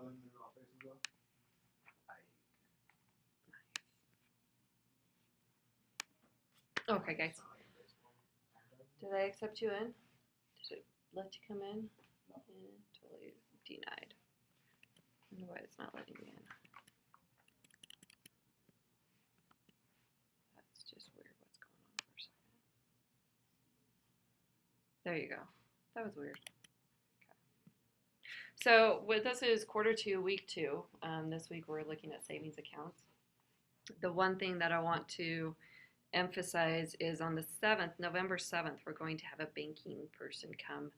them in office as well. Okay, guys. Did I accept you in? Did it let you come in? Totally denied. I wonder why it's not letting me in. That's just weird. What's going on for a second? There you go. That was weird. Okay. So this is quarter 2, week 2. This week we're looking at savings accounts. The one thing that I want to emphasize is on the 7th, November 7th, we're going to have a banking person come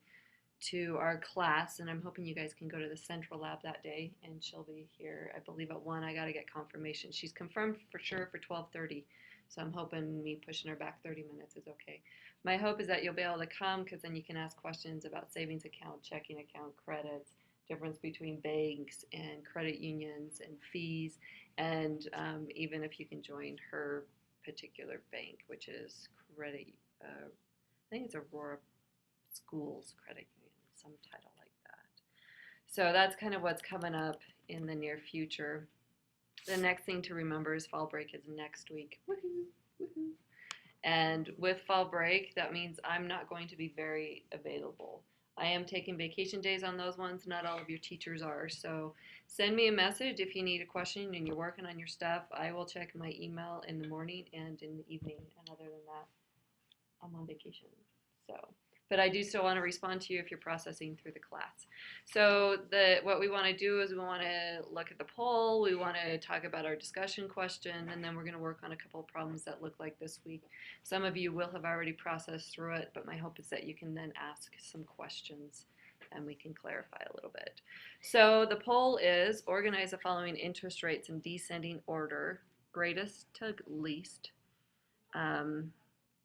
to our class, and I'm hoping you guys can go to the central lab that day, and she'll be here, I believe, at 1. I got to get confirmation. She's confirmed for sure for 12:30, so I'm hoping me pushing her back 30 minutes is okay. My hope is that you'll be able to come, because then you can ask questions about savings account, checking account, credits, difference between banks and credit unions and fees, and even if you can join her particular bank, which is credit, I think it's Aurora Schools Credit Union, some title like that. So that's kind of what's coming up in the near future. The next thing to remember is fall break is next week. Woohoo! Woohoo! And with fall break, that means I'm not going to be very available. I am taking vacation days on those ones. Not all of your teachers are. So send me a message if you need a question and you're working on your stuff. I will check my email in the morning and in the evening. And other than that, I'm on vacation. But I do still want to respond to you if you're processing through the class. So what we want to do is we want to look at the poll. We want to talk about our discussion question, and then we're going to work on a couple of problems that look like this week. Some of you will have already processed through it, but my hope is that you can then ask some questions and we can clarify a little bit. So the poll is organize the following interest rates in descending order, greatest to least.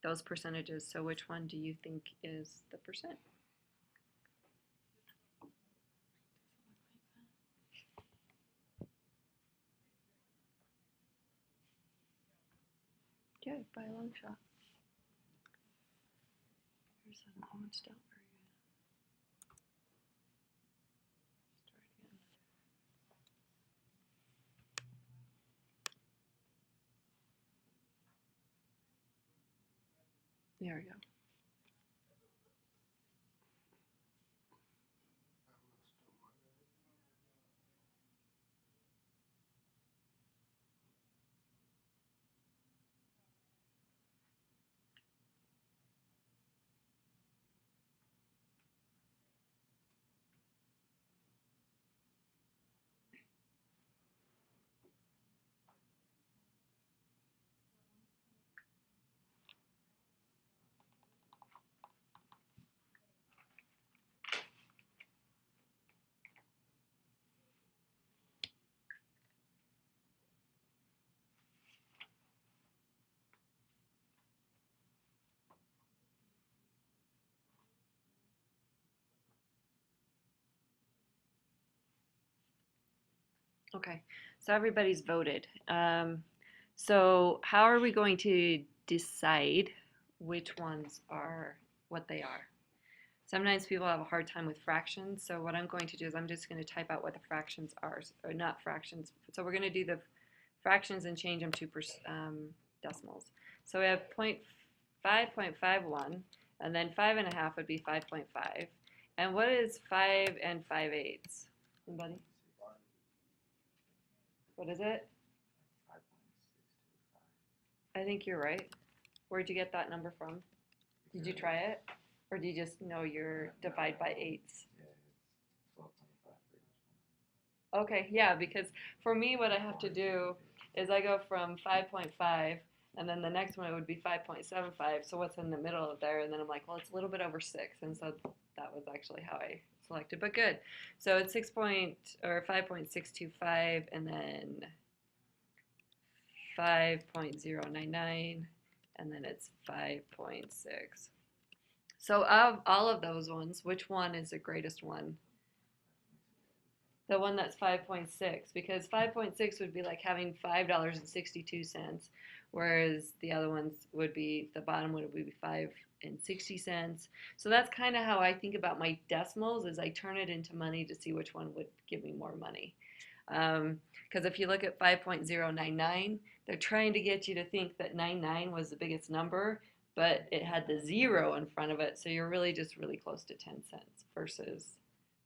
Those percentages. So which one do you think is the percent? Yeah, by a long shot. Here's something I want to start very good. Start again. There we go. Okay, so everybody's voted. So how are we going to decide which ones are what they are? Sometimes people have a hard time with fractions, so what I'm going to do is I'm just going to type out what the fractions are, or not fractions. So we're going to do the fractions and change them to decimals. So we have 5.51, and then 5.5 would be 5.5. And what is 5 and 5/8? Anybody? What is it? I think you're right. Where'd you get that number from? Did you try it? Or do you just know your divide by eighths? Okay, yeah, because for me what I have to do is I go from 5.5 and then the next one would be 5.75. So what's in the middle of there? And then I'm like, well, it's a little bit over 6. And so that was actually how I selected. But good. So it's 5.625 and then 5.099 and then it's 5.6. So of all of those ones, which one is the greatest one? The one that's 5.6, because 5.6 would be like having $5.62, whereas the other ones would be, the bottom would be 5 and 60 cents. So that's kind of how I think about my decimals, is I turn it into money to see which one would give me more money. Because if you look at 5.099, they're trying to get you to think that 99 was the biggest number, but it had the zero in front of it, so you're really just really close to 10 cents versus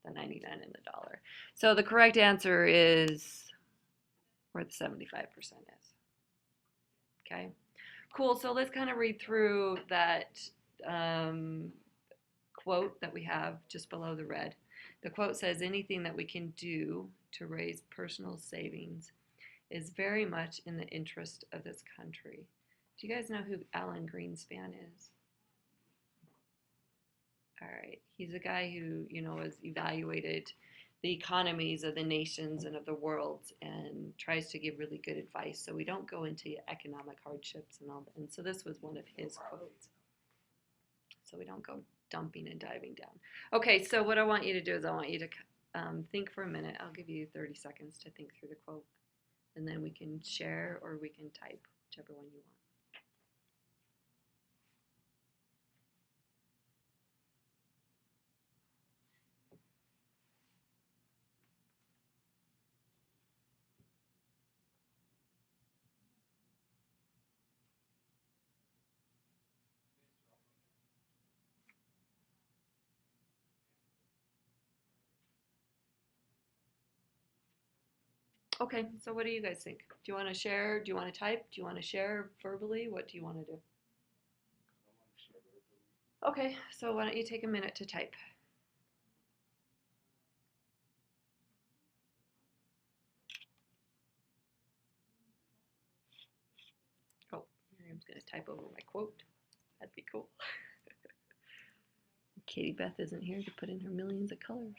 the 99 and the dollar. So the correct answer is where the 75% is. Okay, cool. So let's kind of read through that um, quote that we have just below the red. The quote says, anything that we can do to raise personal savings is very much in the interest of this country. Do you guys know who Alan Greenspan is? All right. He's a guy who, has evaluated the economies of the nations and of the world and tries to give really good advice so we don't go into economic hardships and all that. And so this was one of his quotes. So we don't go dumping and diving down. Okay, so what I want you to do is I want you to think for a minute. I'll give you 30 seconds to think through the quote. And then we can share or we can type, whichever one you want. Okay, so what do you guys think? Do you want to share? Do you want to type? Do you want to share verbally? What do you want to do? Okay, so why don't you take a minute to type? Oh, Miriam's going to type over my quote. That'd be cool. Katie Beth isn't here to put in her millions of colors.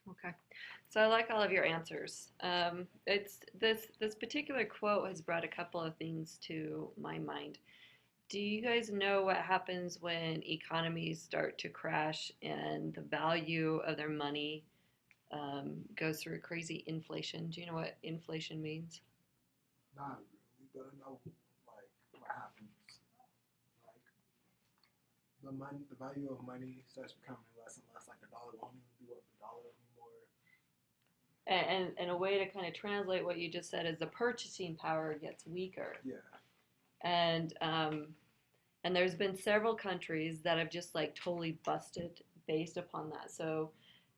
Okay, so I like all of your answers. It's this particular quote has brought a couple of things to my mind. Do you guys know what happens when economies start to crash and the value of their money goes through crazy inflation? Do you know what inflation means? Not really, but I know like what happens. Like the value of money starts becoming less and less. Like the dollar won't even be worth the dollar anymore. And a way to kind of translate what you just said is the purchasing power gets weaker. Yeah, And and there's been several countries that have just like totally busted based upon that. So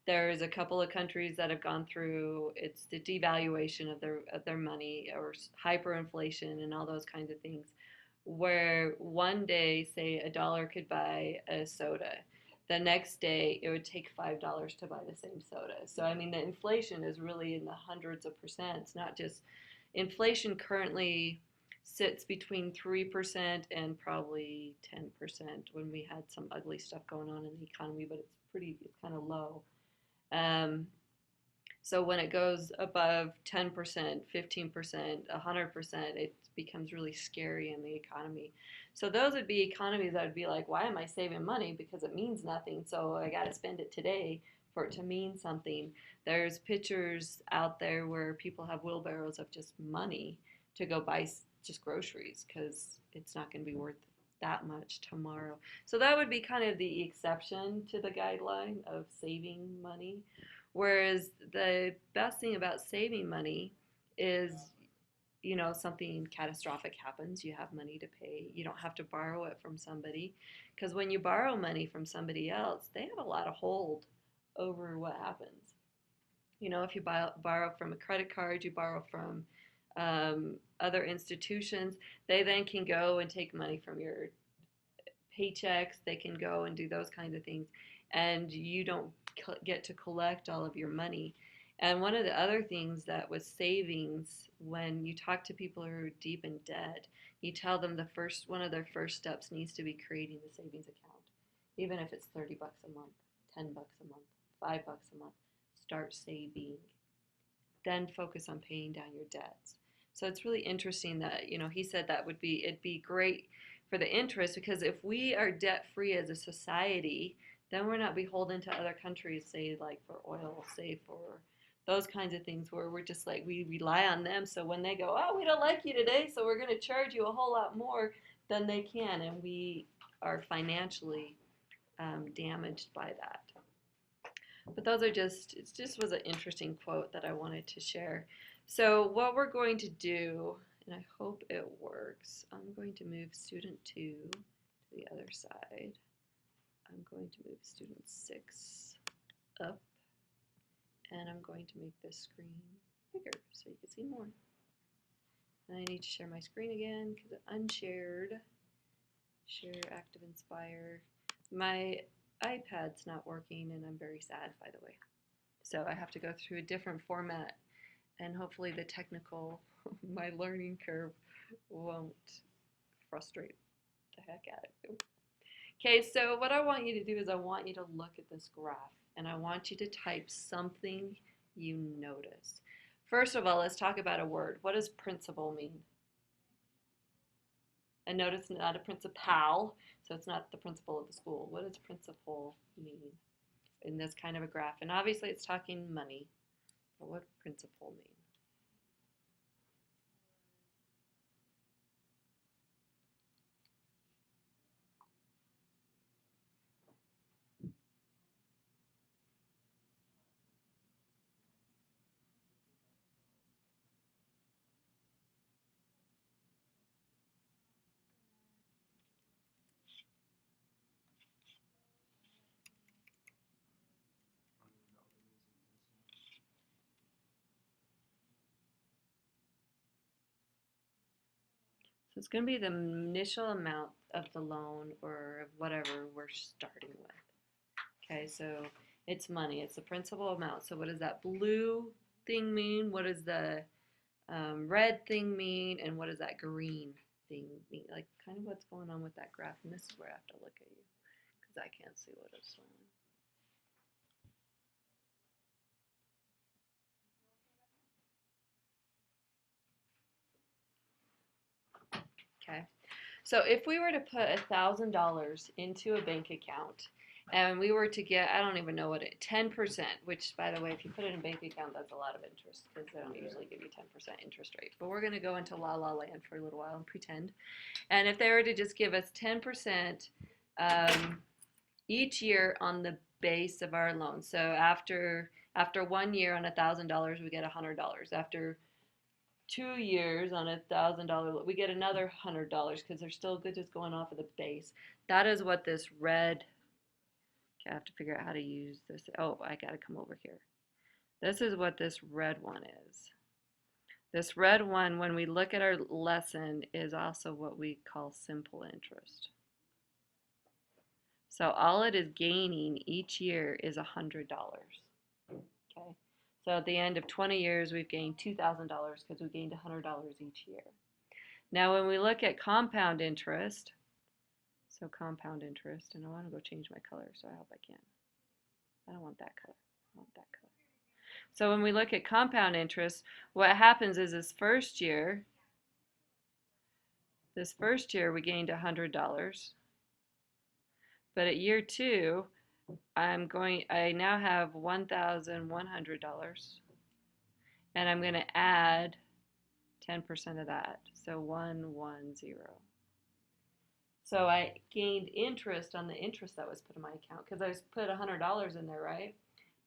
there's a couple of countries that have gone through it's the devaluation of their money or hyperinflation and all those kinds of things, where one day, say a dollar could buy a soda. The next day, it would take $5 to buy the same soda. So, I mean, the inflation is really in the hundreds of percent. It's not just inflation currently sits between 3% and probably 10% when we had some ugly stuff going on in the economy, but it's kind of low. Um, So when it goes above 10%, 15%, 100%, it becomes really scary in the economy. So those would be economies that would be like, why am I saving money? Because it means nothing. So I got to spend it today for it to mean something. There's pictures out there where people have wheelbarrows of just money to go buy just groceries because it's not going to be worth that much tomorrow. So that would be kind of the exception to the guideline of saving money. Whereas the best thing about saving money is, something catastrophic happens, you have money to pay. You don't have to borrow it from somebody. Because when you borrow money from somebody else, they have a lot of hold over what happens. If you borrow from a credit card, you borrow from other institutions, they then can go and take money from your paychecks, they can go and do those kinds of things, and you don't get to collect all of your money. And one of the other things that was savings, when you talk to people who are deep in debt, you tell them one of their first steps needs to be creating a savings account, even if it's $30 a month, $10 a month, $5 a month. Start saving, then focus on paying down your debts. So it's really interesting that, he said that it'd be great for the interest, because if we are debt free as a society, then we're not beholden to other countries, say like for oil, say for those kinds of things where we're just like, we rely on them. So when they go, oh, we don't like you today, so we're going to charge you a whole lot more than they can, and we are financially damaged by that. But it just was an interesting quote that I wanted to share. So what we're going to do, and I hope it works, I'm going to move student 2 to the other side. I'm going to move student 6 up, and I'm going to make this screen bigger so you can see more. And I need to share my screen again because it unshared. Share, active, inspire. My iPad's not working, and I'm very sad, by the way. So I have to go through a different format, and hopefully the technical, my learning curve won't frustrate the heck out of you. Okay, so what I want you to do is I want you to look at this graph, and I want you to type something you notice. First of all, let's talk about a word. What does principal mean? And notice not a principal, so it's not the principal of the school. What does principal mean in this kind of a graph? And obviously it's talking money, but what principal mean? So it's going to be the initial amount of the loan or of whatever we're starting with. Okay, so it's money. It's the principal amount. So what does that blue thing mean? What does the red thing mean? And what does that green thing mean? Like kind of what's going on with that graph. And this is where I have to look at you because I can't see what it's showing. Okay. So if we were to put $1,000 into a bank account and we were to get, I don't even know what 10%, which by the way, if you put it in a bank account, that's a lot of interest because they don't usually give you 10% interest rate. But we're going to go into la la land for a little while and pretend. And if they were to just give us 10% each year on the base of our loan. So after 1 year on $1,000, we get $100. After 2 years on $1,000, we get another $100 because they're still good just going off of the base. That is what this red, okay, I have to figure out how to use this. Oh, I got to come over here. This is what this red one is. This red one, when we look at our lesson, is also what we call simple interest. So all it is gaining each year is $100. Okay. So at the end of 20 years, we've gained $2,000 because we gained $100 each year. Now, when we look at compound interest, so compound interest, and I want to go change my color, so I hope I can. I don't want that color. I want that color. So when we look at compound interest, what happens is this first year we gained $100. But at year 2, I now have $1,100, and I'm going to add 10% of that. So 110. So I gained interest on the interest that was put in my account because I put $100 in there, right?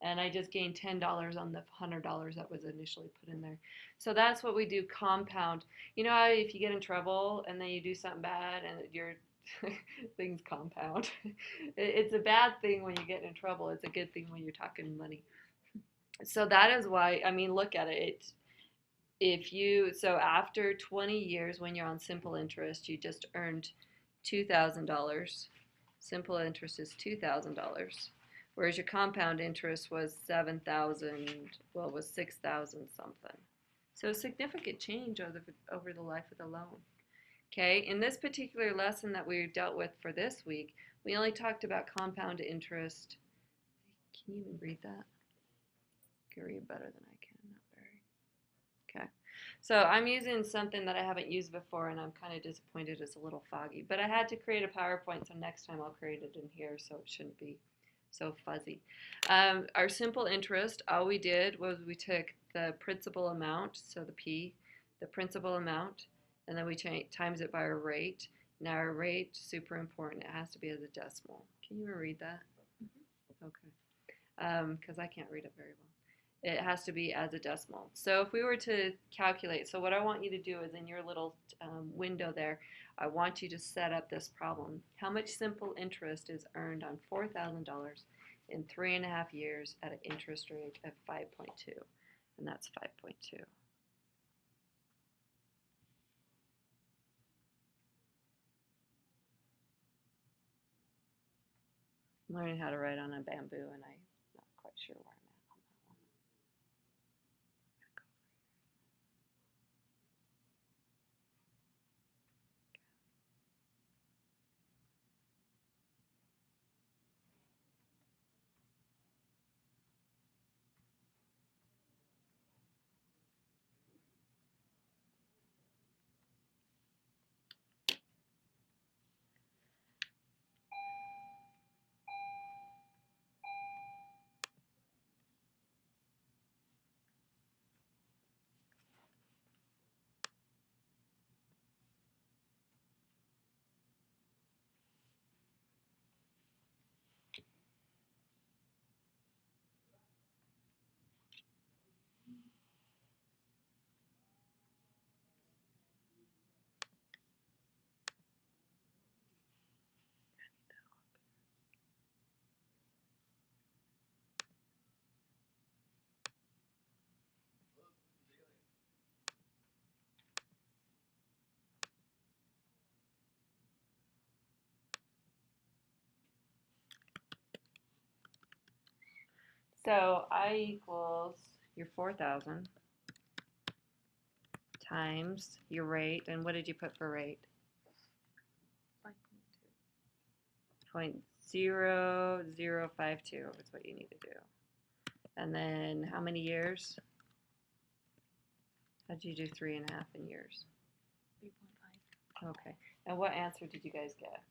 And I just gained $10 on the $100 that was initially put in there. So that's what we do, compound. You know how if you get in trouble and then you do something bad and your things compound. It's a bad thing when you get in trouble. It's a good thing when you're talking money. So that is why, I mean, look at it. So after 20 years, when you're on simple interest, you just earned $2,000. Simple interest is $2,000, whereas your compound interest was 7,000. Well, it was 6,000 something. So a significant change over the life of the loan. Okay, in this particular lesson that we dealt with for this week, we only talked about compound interest. Can you even read that? You can read better than I can, not very. Okay. So I'm using something that I haven't used before, and I'm kind of disappointed it's a little foggy. But I had to create a PowerPoint, so next time I'll create it in here so it shouldn't be so fuzzy. Our simple interest, all we did was we took the principal amount, so the P, the principal amount, and then we times it by our rate. Now our rate, super important, it has to be as a decimal. Can you read that? Okay. Because I can't read it very well. It has to be as a decimal. So if we were to calculate, so what I want you to do is in your little window there, I want you to set up this problem. How much simple interest is earned on $4,000 in 3.5 years at an interest rate of 5.2? And that's 5.2. I'm learning how to write on a bamboo, and I'm not quite sure where I'm at on that one. So I equals your 4,000 times your rate, and what did you put for rate? 0.0052 is what you need to do. And then how many years? How did you do 3.5 in years? 3.5. Okay. And what answer did you guys get?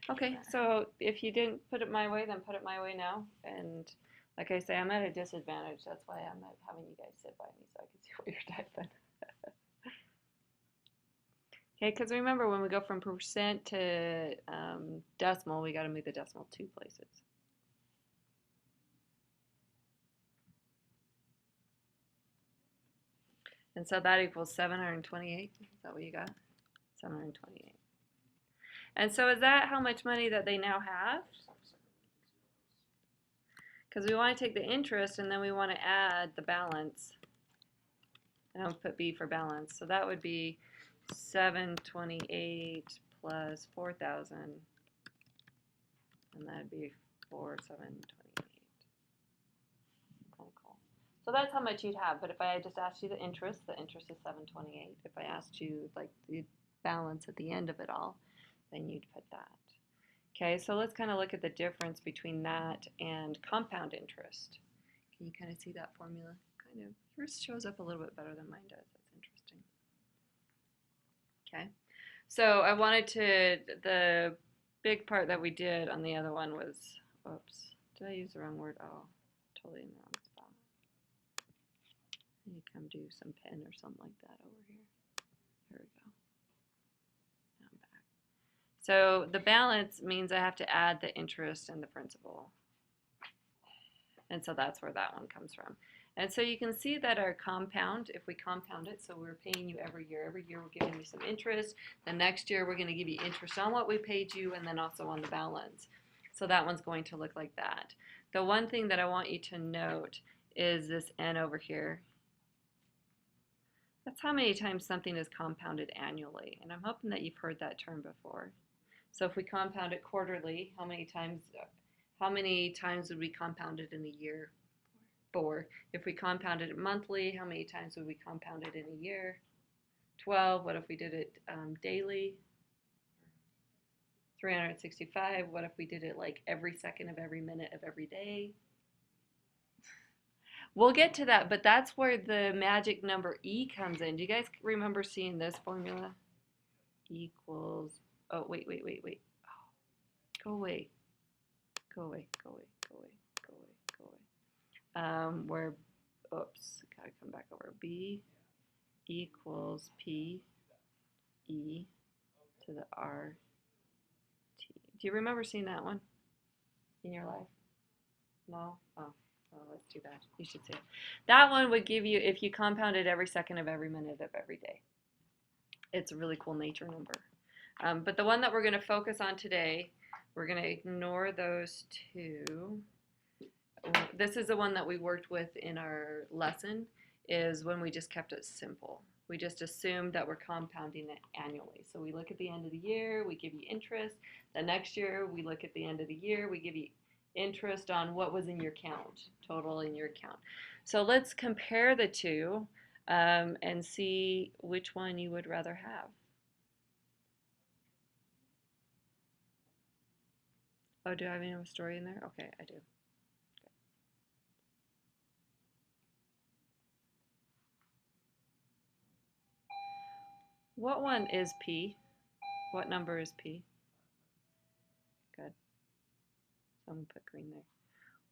Okay, so if you didn't put it my way, then put it my way now. And like I say, I'm at a disadvantage. That's why I'm not having you guys sit by me so I can see what you're typing. Okay, because remember when we go from percent to decimal, we got to move the decimal 2 places. And so that equals 728. Is that what you got? 728. And so is that how much money that they now have? Because we want to take the interest and then we want to add the balance. And I'll put B for balance. So that would be 728 plus 4,000. And that would be 4,728. Kind of cool. So that's how much you'd have. But if I just asked you the interest is 728. If I asked you like the balance at the end of it all, then you'd put that. Okay, so let's kind of look at the difference between that and compound interest. Can you kind of see that formula? Kind of, yours shows up a little bit better than mine does. That's interesting. Okay, so I wanted to, the big part that we did on the other one was, oops, did I use the wrong word? Oh, totally in the wrong spot. I need to come do some pen or something like that over here. There we go. Now I'm back. So the balance means I have to add the interest and the principal. And so that's where that one comes from. And so you can see that our compound, if we compound it, so we're paying you every year we're giving you some interest. The next year we're going to give you interest on what we paid you and then also on the balance. So that one's going to look like that. The one thing that I want you to note is this n over here. That's how many times something is compounded annually. And I'm hoping that you've heard that term before. So if we compound it quarterly, how many times would we compound it in a year? 4. If we compounded it monthly, how many times would we compound it in a year? 12. What if we did it daily? 365. What if we did it like every second of every minute of every day? We'll get to that, but that's where the magic number E comes in. Do you guys remember seeing this formula? Equals, oh, wait. Oh, go away. Where, oops, gotta come back over. B equals P E to the R T. Do you remember seeing that one in your life? No? Oh, that's too bad. You should see it. That one would give you, if you compounded every second of every minute of every day. It's a really cool nature number. But the one that we're going to focus on today, we're going to ignore those two. This is the one that we worked with in our lesson, is when we just kept it simple. We just assumed that we're compounding it annually. So we look at the end of the year, we give you interest. The next year, we look at the end of the year, we give you interest on what was in your account, total in your account. So let's compare the two and see which one you would rather have. Oh, do I have any story in there? Okay, I do. What one is P? What number is P? Good. So I'm going to put green there.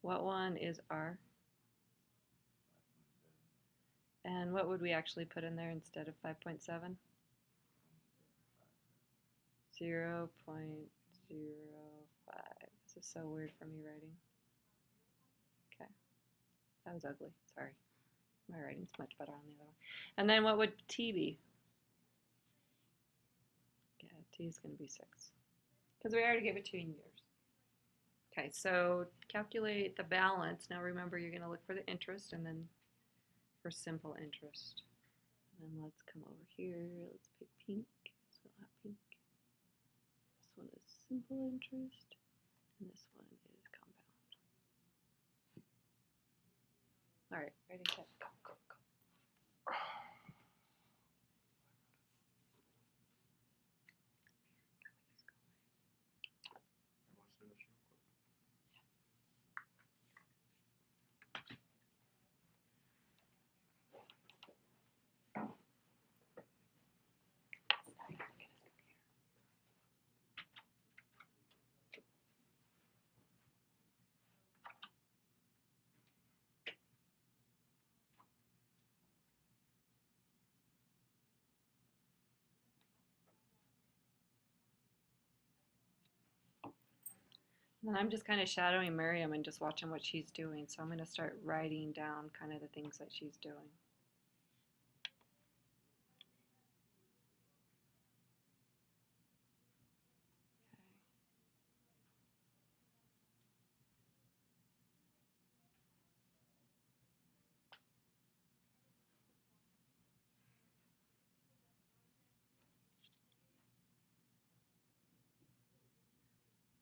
What one is R? And what would we actually put in there instead of 5.7? 0.05. This is so weird for me writing. Okay. That was ugly. Sorry. My writing's much better on the other one. And then what would T be? Yeah, T is going to be 6. Because we already gave it 2 in years. Okay, so calculate the balance. Now remember, you're going to look for the interest and then for simple interest. And then let's come over here. Let's pick pink. This one not pink. This one is simple interest. And this one is compound. All right, ready, set, go. And I'm just kind of shadowing Miriam and just watching what she's doing. So I'm going to start writing down kind of the things that she's doing.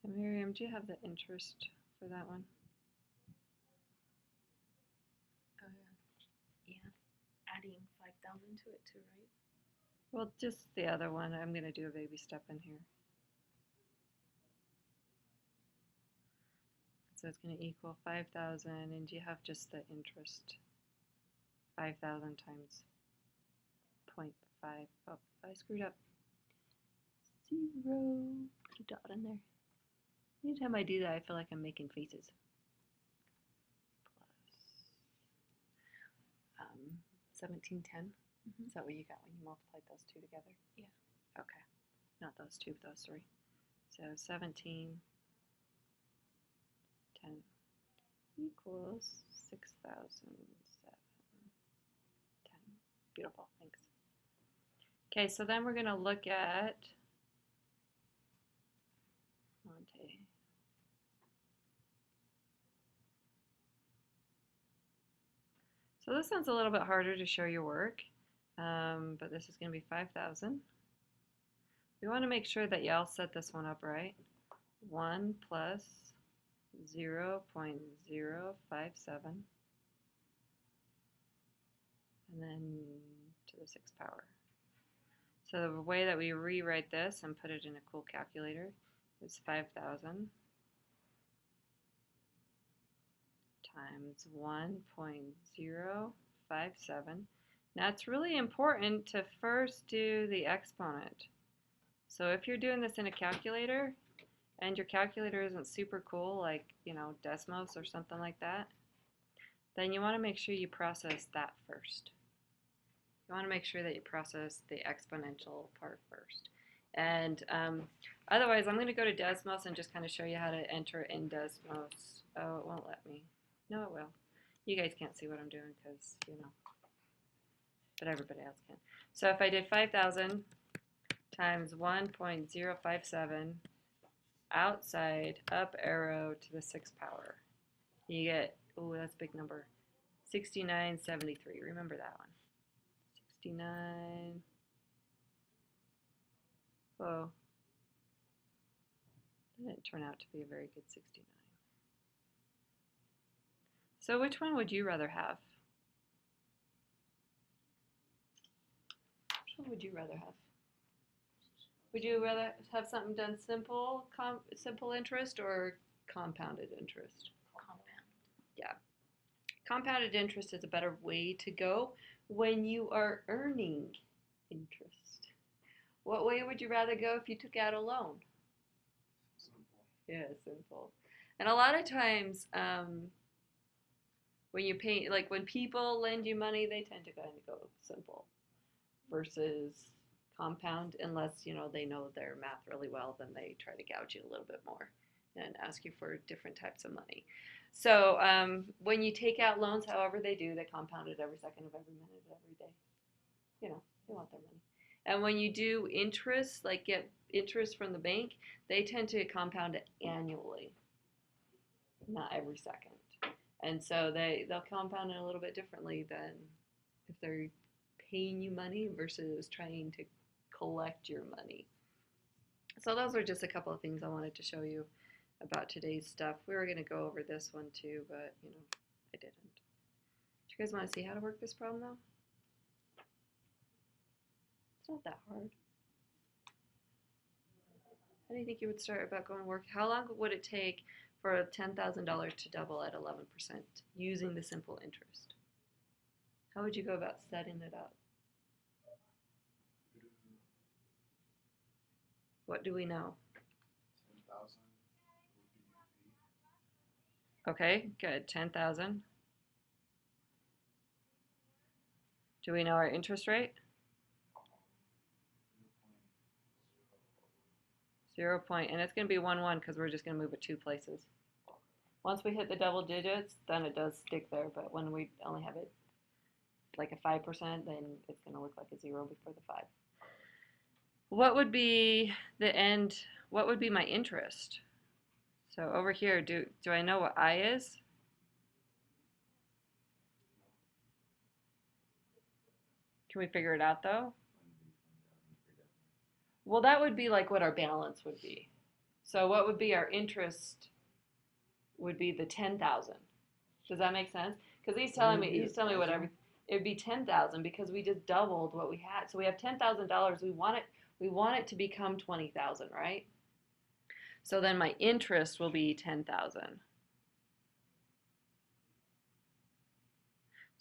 And Miriam, do you have the interest for that one? Yeah. Adding 5,000 to it too, right? Well, just the other one. I'm going to do a baby step in here. so it's going to equal 5,000, and you have just the interest. 5,000 times 0.5. Oh, I screwed up. 0. Put a dot in there. Anytime I do that, I feel like I'm making faces. Plus 1710. Is that what you got when you multiplied those two together? Yeah. Okay. Not those two, but those three. So 1710 equals 6,007. 10. Beautiful, thanks. Okay, so then we're going to look at Monte. So this one's a little bit harder to show your work, but this is going to be 5,000. We want to make sure that y'all set this one up right. 1 plus 0.057, and then to the 6th power. So the way that we rewrite this and put it in a cool calculator is 5,000 times 1.057. Now it's really important to first do the exponent. So if you're doing this in a calculator and your calculator isn't super cool, like, you know, Desmos or something like that, then you want to make sure you process that first. You want to make sure that you process the exponential part first. And otherwise, I'm going to go to Desmos and just kind of show you how to enter in Desmos. Oh, it won't let me. No, it will. You guys can't see what I'm doing because, you know, but everybody else can. So if I did 5,000 times 1.057 outside up arrow to the 6th power, you get, oh, that's a big number, 6973. Remember that one. 69. Whoa. That didn't turn out to be a very good 69. So which one would you rather have? Which one would you rather have? Would you rather have something done simple, simple interest, or compounded interest? Compound. Yeah. Compounded interest is a better way to go when you are earning interest. What way would you rather go if you took out a loan? Simple. Yeah, simple. And a lot of times, when you pay, like when people lend you money, they tend to kind of go simple versus compound, unless, you know, they know their math really well, then they try to gouge you a little bit more and ask you for different types of money. So when you take out loans, however they do, they compound it every second of every minute of every day. You know, they want their money. And when you do interest, like get interest from the bank, they tend to compound it annually, not every second. And so they'll compound it a little bit differently than if they're paying you money versus trying to collect your money. So those are just a couple of things I wanted to show you about today's stuff. We were going to go over this one too, but, you know, I didn't. Do you guys want to see how to work this problem though? It's not that hard. How do you think you would start about going to work? How long would it take for $10,000 to double at 11% using the simple interest? How would you go about setting it up? What do we know? 10,000 would be Okay, good. 10,000. Do we know our interest rate? 0 point, and it's going to be 1 because we're just going to move it 2 places. Once we hit the double digits, then it does stick there, but when we only have it like a 5%, then it's going to look like a 0 before the 5. What would be the end, what would be my interest? So over here, do I know what I is? Can we figure it out though? Well, that would be like what our balance would be. So what would be our interest would be the 10,000. Does that make sense? Because he's telling me what it would be 10,000 because we just doubled what we had. So we have $10,000. We want it to become 20,000, right? So then my interest will be 10,000.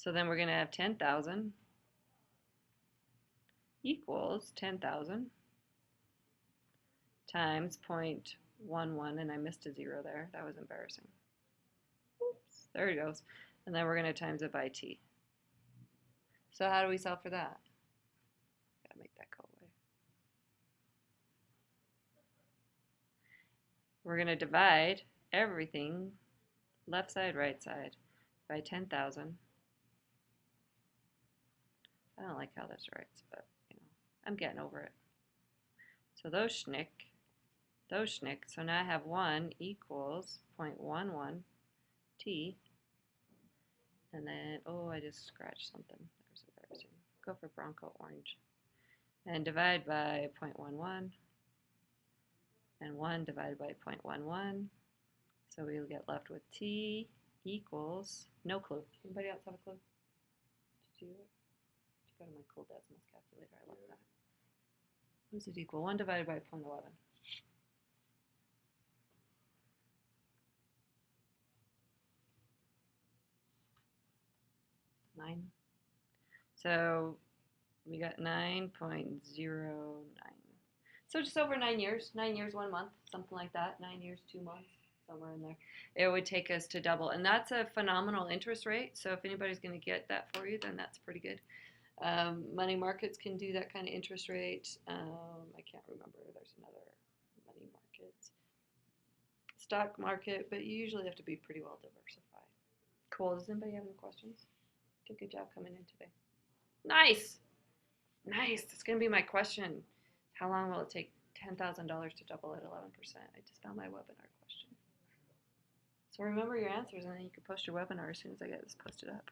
So then we're going to have 10,000 equals 10,000 times 0.11, and I missed a 0 there. That was embarrassing. Oops, there it goes. And then we're going to times it by t. So how do we solve for that? Gotta make that go away. We're going to divide everything, left side, right side, by 10,000. I don't like how this writes, but you know, I'm getting over it. So those schnick. So now I have 1 equals 0.11 t. And then, oh, I just scratched something. That was embarrassing. Go for Bronco orange. And divide by 0.11. And 1 divided by 0.11. So we'll get left with t equals, no clue. Anybody else have a clue? Did you do it? Did you go to my cool decimals calculator? I love that. What does it equal? 1 divided by 0.11. 9. So we got 9.09. So just over 9 years. 9 years, 1 month, something like that. 9 years, 2 months, somewhere in there. It would take us to double. And that's a phenomenal interest rate. So if anybody's going to get that for you, then that's pretty good. Money markets can do that kind of interest rate. I can't remember. There's another money market. Stock market, but you usually have to be pretty well diversified. Cool. Does anybody have any questions? Did a good job coming in today. Nice. Nice. That's going to be my question. How long will it take $10,000 to double at 11%? I just found my webinar question. So remember your answers, and then you can post your webinar as soon as I get this posted up.